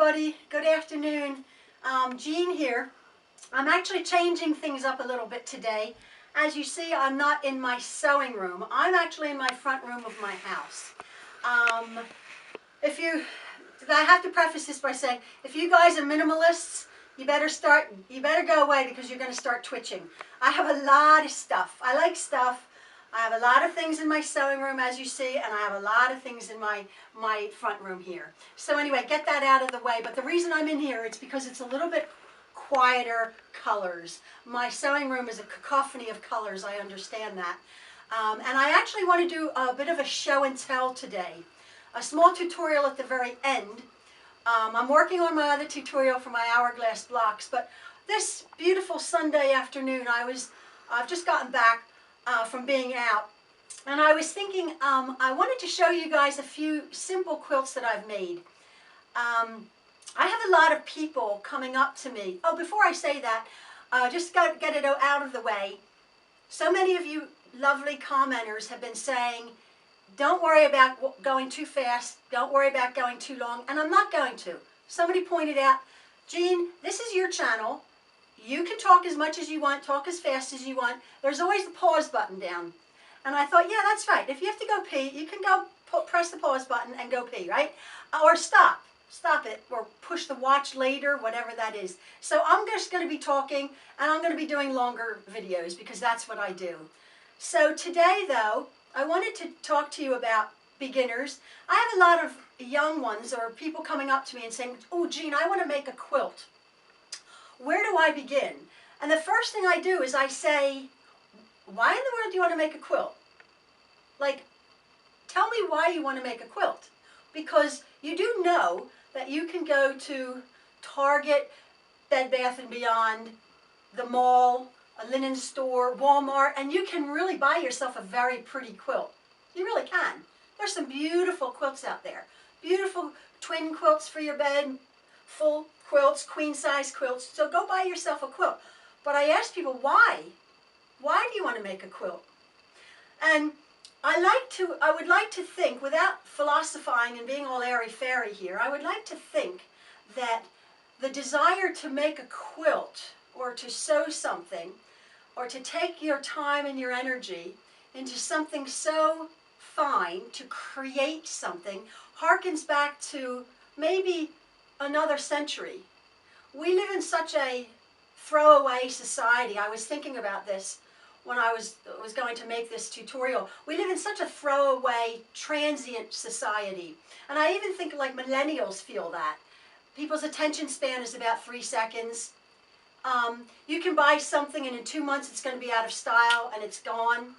everybody. Good afternoon. Jean here. I'm actually changing things up a little bit today. As you see, I'm not in my sewing room. I'm actually in my front room of my house. I have to preface this by saying, if you guys are minimalists, you better go away because you're going to start twitching. I have a lot of stuff. I like stuff. I have a lot of things in my sewing room, as you see, and I have a lot of things in my front room here. So anyway, get that out of the way. But the reason I'm in here is because it's a little bit quieter colors. My sewing room is a cacophony of colors, I understand that. And I actually want to do a bit of a show and tell today. A small tutorial at the very end. I'm working on my other tutorial for my hourglass blocks, but this beautiful Sunday afternoon, I've just gotten back from being out, and I was thinking I wanted to show you guys a few simple quilts that I've made. I have a lot of people coming up to me. Oh, before I say that, just got to get it out of the way. So many of you lovely commenters have been saying, don't worry about going too fast, don't worry about going too long, and I'm not going to. Somebody pointed out, Jean, this is your channel. You can talk as much as you want, talk as fast as you want. There's always the pause button down. And I thought, yeah, that's right. If you have to go pee, you can go press the pause button and go pee, right? Or stop it, or push the watch later, whatever that is. So I'm just going to be talking, and I'm going to be doing longer videos because that's what I do. So today, though, I wanted to talk to you about beginners. I have a lot of young ones or people coming up to me and saying, oh, Jean, I want to make a quilt. Where do I begin? And the first thing I do is I say, why in the world do you want to make a quilt? Like, tell me why you want to make a quilt. Because you do know that you can go to Target, Bed Bath & Beyond, the mall, a linen store, Walmart, and you can really buy yourself a very pretty quilt. You really can. There's some beautiful quilts out there. Beautiful twin quilts for your bed, full quilts, queen-size quilts. So go buy yourself a quilt. But I ask people, why? Why do you want to make a quilt? And I would like to think, without philosophizing and being all airy-fairy here, I would like to think that the desire to make a quilt or to sew something or to take your time and your energy into something so fine, to create something, harkens back to maybe another century. We live in such a throwaway society. I was thinking about this when I was going to make this tutorial. We live in such a throwaway, transient society. And I even think like millennials feel that. People's attention span is about 3 seconds. You can buy something and in 2 months it's going to be out of style and it's gone.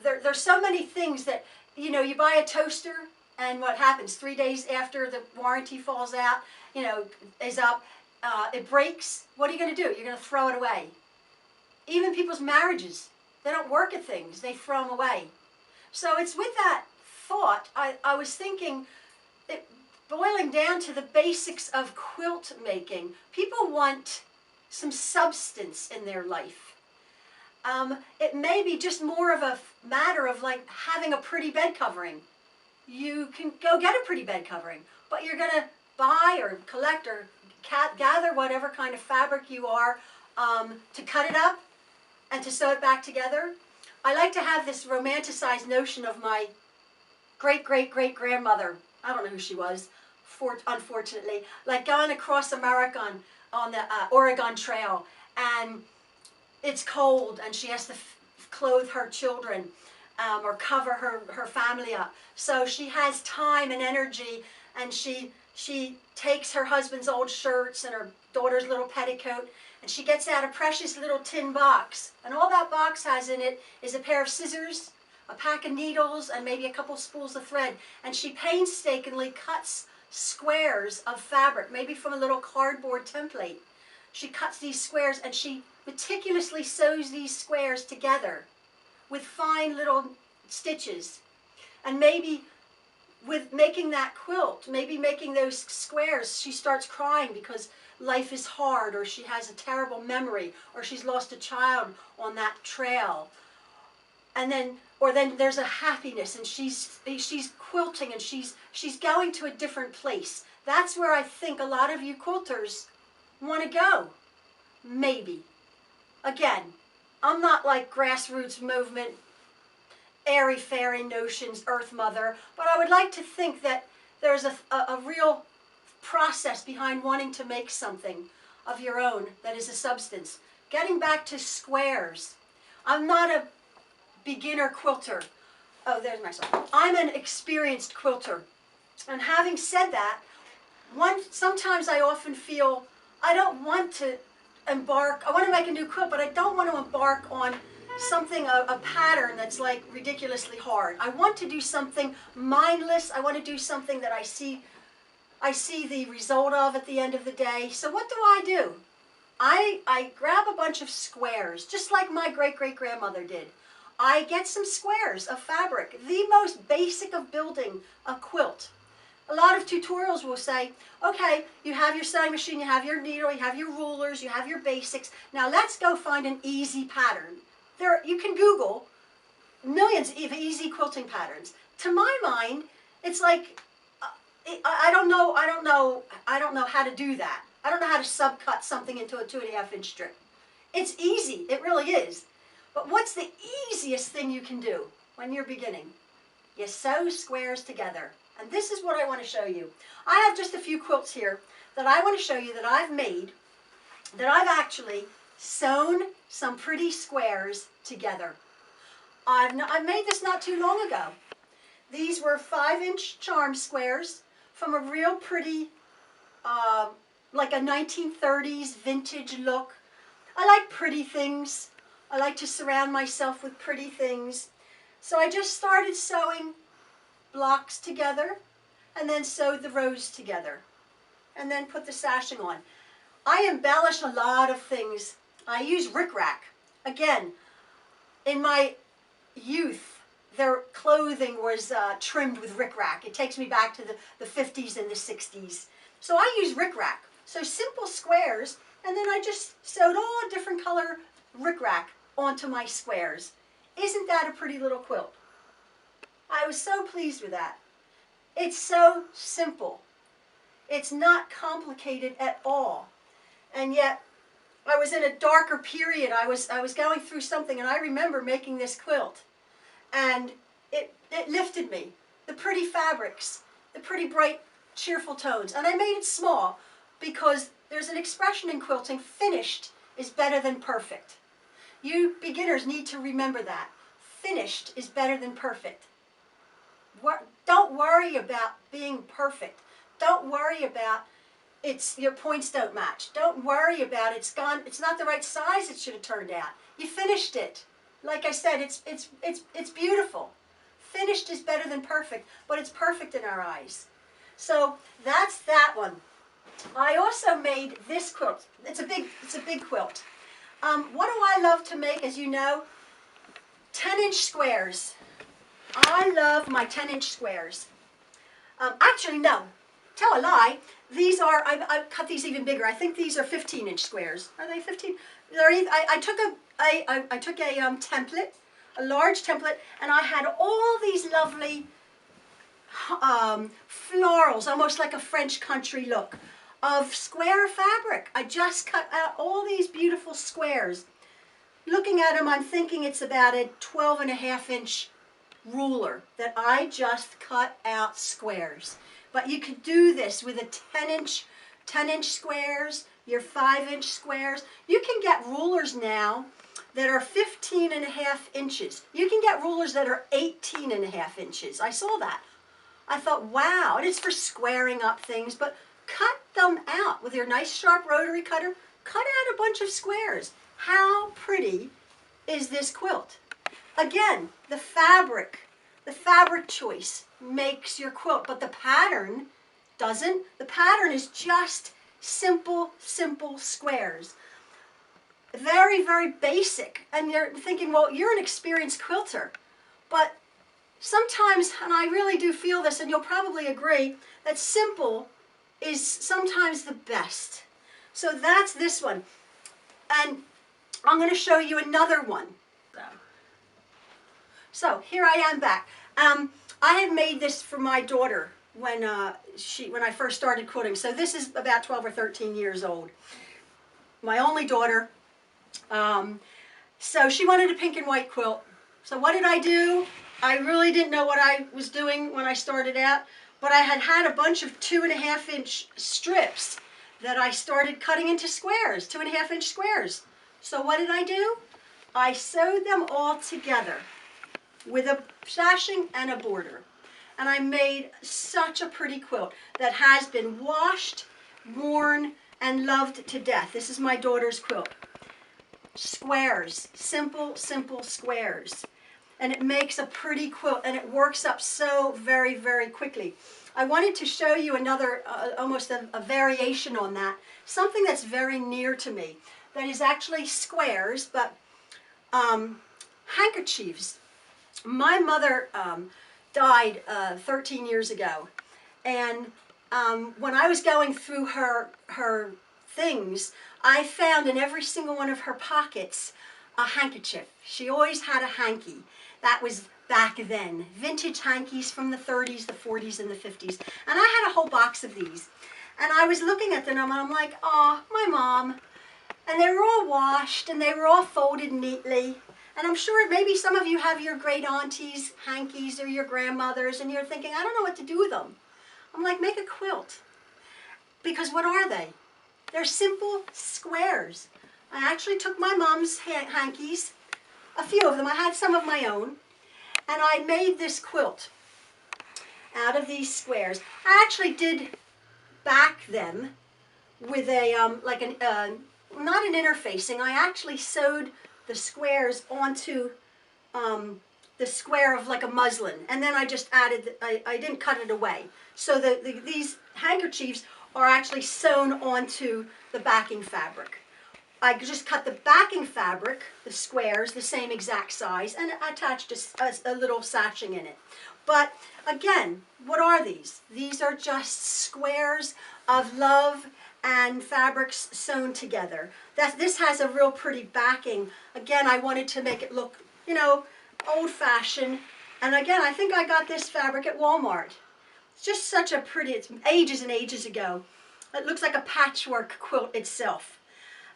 There's so many things that, you buy a toaster and what happens 3 days after the warranty falls out, is up, it breaks. What are you going to do? You're going to throw it away. Even people's marriages, they don't work at things, they throw them away. So it's with that thought, I was thinking, boiling down to the basics of quilt making, people want some substance in their life. It may be just more of a matter of like having a pretty bed covering. You can go get a pretty bed covering, but you're going to buy or collect or gather whatever kind of fabric you are to cut it up and to sew it back together. I like to have this romanticized notion of my great-great-great-grandmother. I don't know who she was, unfortunately, like going across America on the Oregon Trail, and it's cold and she has to clothe her children or cover her family up. So she has time and energy, and she takes her husband's old shirts and her daughter's little petticoat, and she gets out a precious little tin box. And all that box has in it is a pair of scissors, a pack of needles, and maybe a couple spools of thread. And she painstakingly cuts squares of fabric, maybe from a little cardboard template. She cuts these squares and she meticulously sews these squares together with fine little stitches. And maybe with making that quilt, maybe making those squares, she starts crying because life is hard, or she has a terrible memory, or she's lost a child on that trail. and then, or then there's a happiness, and she's quilting, and she's going to a different place. That's where I think a lot of you quilters want to go, maybe. Again, I'm not like grassroots movement, airy-fairy notions, Earth Mother, but I would like to think that there's a real process behind wanting to make something of your own that is a substance. Getting back to squares, I'm not a beginner quilter. Oh, there's my song. I'm an experienced quilter. And having said that, sometimes I often feel I don't want to embark. I want to make a new quilt, but I don't want to embark on something, a pattern that's like ridiculously hard. I want to do something mindless. I want to do something that I see the result of at the end of the day. So what do? I grab a bunch of squares, just like my great-great-grandmother did. I get some squares of fabric, the most basic of building a quilt. A lot of tutorials will say, okay, you have your sewing machine, you have your needle, you have your rulers, you have your basics. Now let's go find an easy pattern. You can Google millions of easy quilting patterns. To my mind, it's like, I don't know how to do that. I don't know how to subcut something into a 2.5 inch strip. It's easy, it really is. But what's the easiest thing you can do when you're beginning? You sew squares together. And this is what I want to show you. I have just a few quilts here that I want to show you that I've made, that I've actually sewn some pretty squares together. I made this not too long ago. These were 5-inch charm squares from a real pretty, like a 1930s vintage look. I like pretty things. I like to surround myself with pretty things. So I just started sewing blocks together and then sewed the rows together and then put the sashing on. I embellish a lot of things. I use rickrack. Again, in my youth, their clothing was trimmed with rickrack. It takes me back to the 50s and the 60s. So I use rickrack. So simple squares, and then I just sewed all different color rickrack onto my squares. Isn't that a pretty little quilt? I was so pleased with that. It's so simple. It's not complicated at all. And yet, I was in a darker period. I was going through something, and I remember making this quilt. And it lifted me. The pretty fabrics, the pretty bright, cheerful tones. And I made it small because there's an expression in quilting, finished is better than perfect. You beginners need to remember that. Finished is better than perfect. Don't worry about being perfect. Don't worry about your points don't match. Don't worry about it's not the right size it should have turned out. You finished it. Like I said, it's beautiful. Finished is better than perfect, but it's perfect in our eyes. So that's that one. I also made this quilt. It's a big quilt. What do I love to make, as you know? 10-inch squares. I love my 10-inch squares. Actually, no. Tell a lie. These are, I cut these even bigger. I think these are 15-inch squares. Are they 15? I took a template, a large template, and I had all these lovely florals, almost like a French country look, of square fabric. I just cut out all these beautiful squares. Looking at them, I'm thinking it's about a 12.5-inch ruler that I just cut out squares. But you could do this with a 10-inch squares, your 5-inch squares. You can get rulers now that are 15.5 inches. You can get rulers that are 18.5 inches. I saw that. I thought, wow, and it's for squaring up things, but cut them out with your nice sharp rotary cutter. Cut out a bunch of squares. How pretty is this quilt? Again, the fabric choice makes your quilt, but the pattern doesn't. The pattern is just simple squares. Very, very basic. And you're thinking, well, you're an experienced quilter. But sometimes, and I really do feel this, and you'll probably agree, that simple is sometimes the best. So that's this one. And I'm going to show you another one. So here I am back. I had made this for my daughter when I first started quilting. So this is about 12 or 13 years old. My only daughter. So she wanted a pink and white quilt. So what did I do? I really didn't know what I was doing when I started out, but I had a bunch of 2.5-inch strips that I started cutting into squares, 2.5-inch squares. So what did I do? I sewed them all together with a sashing and a border. And I made such a pretty quilt that has been washed, worn, and loved to death. This is my daughter's quilt. Squares, simple, simple squares. And it makes a pretty quilt, and it works up so very, very quickly. I wanted to show you another, almost a variation on that, something that's very near to me, that is actually squares, but handkerchiefs. My mother died 13 years ago, and when I was going through her things, I found in every single one of her pockets a handkerchief. She always had a hanky. That was back then. Vintage hankies from the 30s, the 40s, and the 50s. And I had a whole box of these. And I was looking at them and I'm like, oh, my mom. And they were all washed and they were all folded neatly. And I'm sure maybe some of you have your great aunties' hankies or your grandmothers and you're thinking, I don't know what to do with them. I'm like, make a quilt. Because what are they? They're simple squares. I actually took my mom's hankies, a few of them. I had some of my own. And I made this quilt out of these squares. I actually did back them with a, not an interfacing. I actually sewed the squares onto the square of like a muslin. And then I just added, I didn't cut it away. So these handkerchiefs are actually sewn onto the backing fabric. I just cut the backing fabric, the squares, the same exact size, and attached a little sashing in it. But again, what are these? These are just squares of love and fabrics sewn together. This has a real pretty backing. Again, I wanted to make it look, you know, old-fashioned. And again, I think I got this fabric at Walmart. It's just such a pretty, it's ages and ages ago. It looks like a patchwork quilt itself.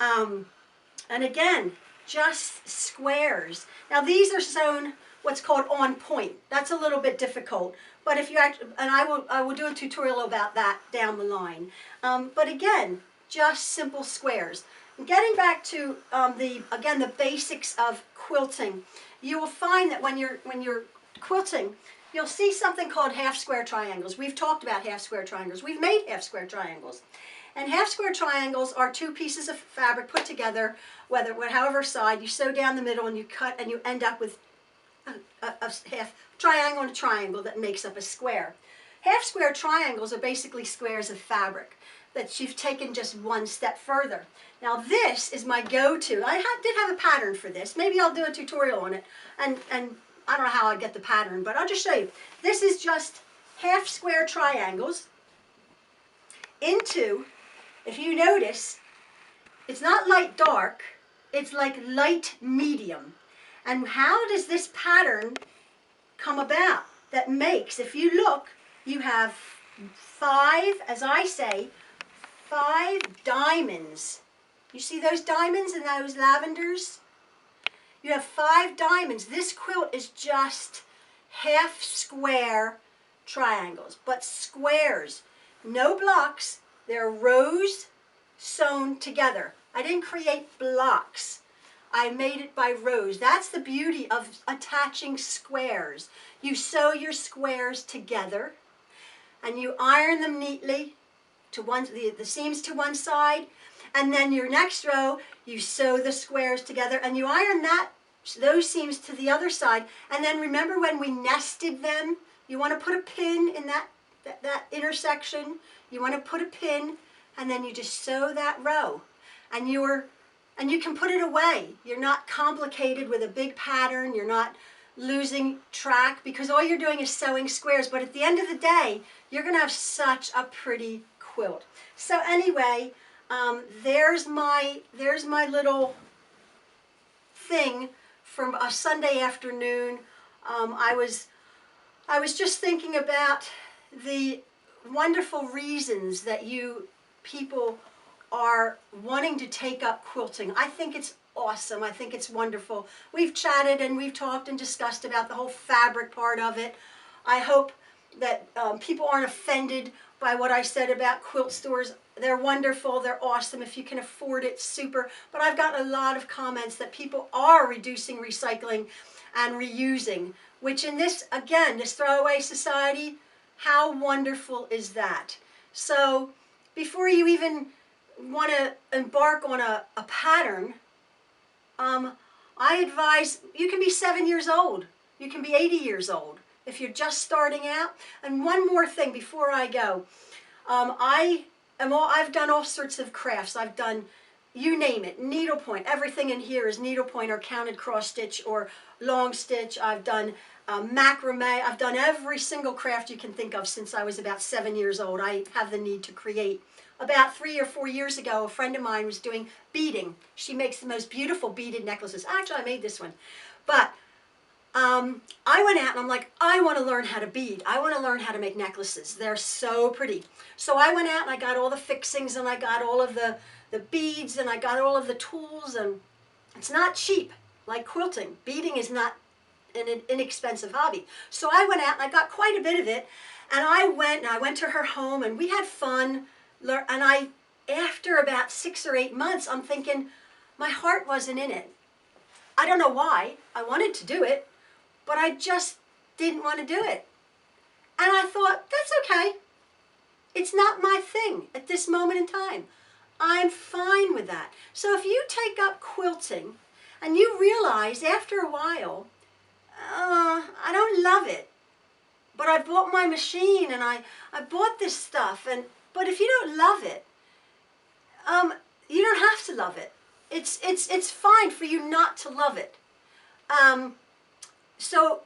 And again, just squares. Now these are sewn what's called on point. That's a little bit difficult, but if you actually, and I will do a tutorial about that down the line. But again, just simple squares. And getting back to the basics of quilting, you will find that when you're quilting, you'll see something called half square triangles. We've talked about half square triangles. We've made half square triangles. And half square triangles are two pieces of fabric put together, however side, you sew down the middle and you cut and you end up with a half triangle and a triangle that makes up a square. Half square triangles are basically squares of fabric that you've taken just one step further. Now this is my go-to. I did have a pattern for this. Maybe I'll do a tutorial on it. And I don't know how I'd get the pattern, but I'll just show you. This is just half square triangles into, if you notice, it's not light dark, it's like light medium. And how does this pattern come about? That makes, if you look, you have 5, as I say, 5 diamonds. You see those diamonds and those lavenders? You have 5 diamonds. This quilt is just half square triangles, but squares, no blocks. They're rows sewn together. I didn't create blocks. I made it by rows. That's the beauty of attaching squares. You sew your squares together and you iron them neatly to the seams to one side, and then your next row you sew the squares together and you iron those seams to the other side. And then remember when we nested them, you want to put a pin in that intersection. You want to put a pin and then you just sew that row and you can put it away. You're not complicated with a big pattern. You're not losing track because all you're doing is sewing squares. But at the end of the day, you're going to have such a pretty quilt. So anyway, there's my little thing from a Sunday afternoon I was just thinking about the wonderful reasons that you people are wanting to take up quilting. I think it's awesome. I think it's wonderful. We've chatted and we've talked and discussed about the whole fabric part of it. I hope that people aren't offended by what I said about quilt stores. They're wonderful. They're awesome. If you can afford it, super. But I've gotten a lot of comments that people are reducing recycling and reusing, which in this, again, this throwaway society, how wonderful is that? So before you even want to embark on a pattern, I advise, you can be 7 years old, you can be 80 years old if you're just starting out. And one more thing before I go, I've done all sorts of crafts. I've done, you name it, needlepoint. Everything in here is needlepoint or counted cross stitch or long stitch. I've done macrame. I've done every single craft you can think of since I was about 7 years old. I have the need to create. About 3 or 4 years ago, a friend of mine was doing beading. She makes the most beautiful beaded necklaces. Actually, I made this one. But I went out and I'm like, I want to learn how to bead. I want to learn how to make necklaces. They're so pretty. So I went out and I got all the fixings and I got all of the beads and I got all of the tools, and it's not cheap like quilting. Beading is not an inexpensive hobby. So I went out and I got quite a bit of it, and I went to her home and we had fun. And after about 6 or 8 months, I'm thinking, my heart wasn't in it. I don't know why. I wanted to do it, but I just didn't want to do it. And I thought, that's okay. It's not my thing at this moment in time. I'm fine with that. So if you take up quilting and you realize after a while, I don't love it, but I bought my machine and I bought this stuff, but if you don't love it, you don't have to love it. It's fine for you not to love it. So,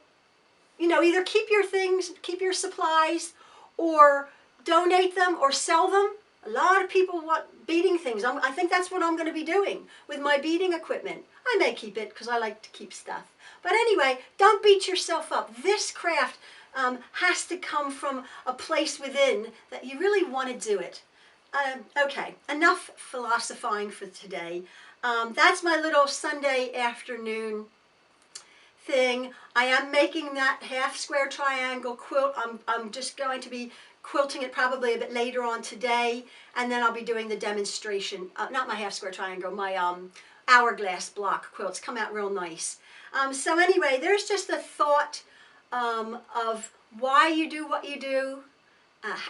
you know, either keep your things, keep your supplies, or donate them or sell them. A lot of people want beading things. I think that's what I'm going to be doing with my beading equipment. I may keep it because I like to keep stuff. But anyway, don't beat yourself up. This craft has to come from a place within that you really want to do it. Okay, enough philosophizing for today. That's my little Sunday afternoon thing. I am making that half square triangle quilt. I'm just going to be quilting it probably a bit later on today, and then I'll be doing the demonstration. Not my half square triangle, my hourglass block quilts come out real nice. So anyway, there's just a thought of why you do what you do,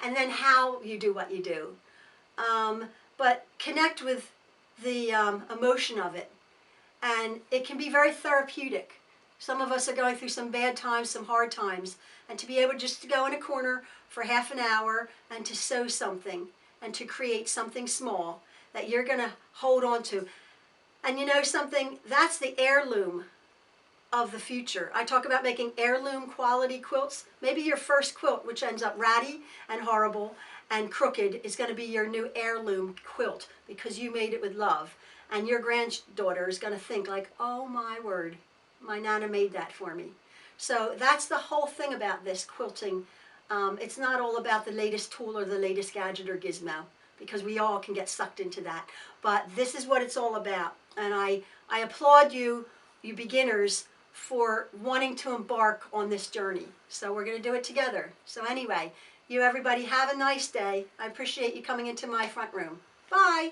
and then how you do what you do. But connect with the emotion of it, and it can be very therapeutic. Some of us are going through some bad times, some hard times, and to be able just to go in a corner for half an hour and to sew something and to create something small that you're going to hold on to. And you know something, that's the heirloom of the future. I talk about making heirloom quality quilts. Maybe your first quilt, which ends up ratty and horrible and crooked, is going to be your new heirloom quilt because you made it with love. And your granddaughter is going to think like, oh my word, my Nana made that for me. So that's the whole thing about this quilting. It's not all about the latest tool or the latest gadget or gizmo, because we all can get sucked into that. But this is what it's all about. And I applaud you, you beginners, for wanting to embark on this journey. So we're going to do it together. So anyway, you everybody have a nice day. I appreciate you coming into my front room. Bye.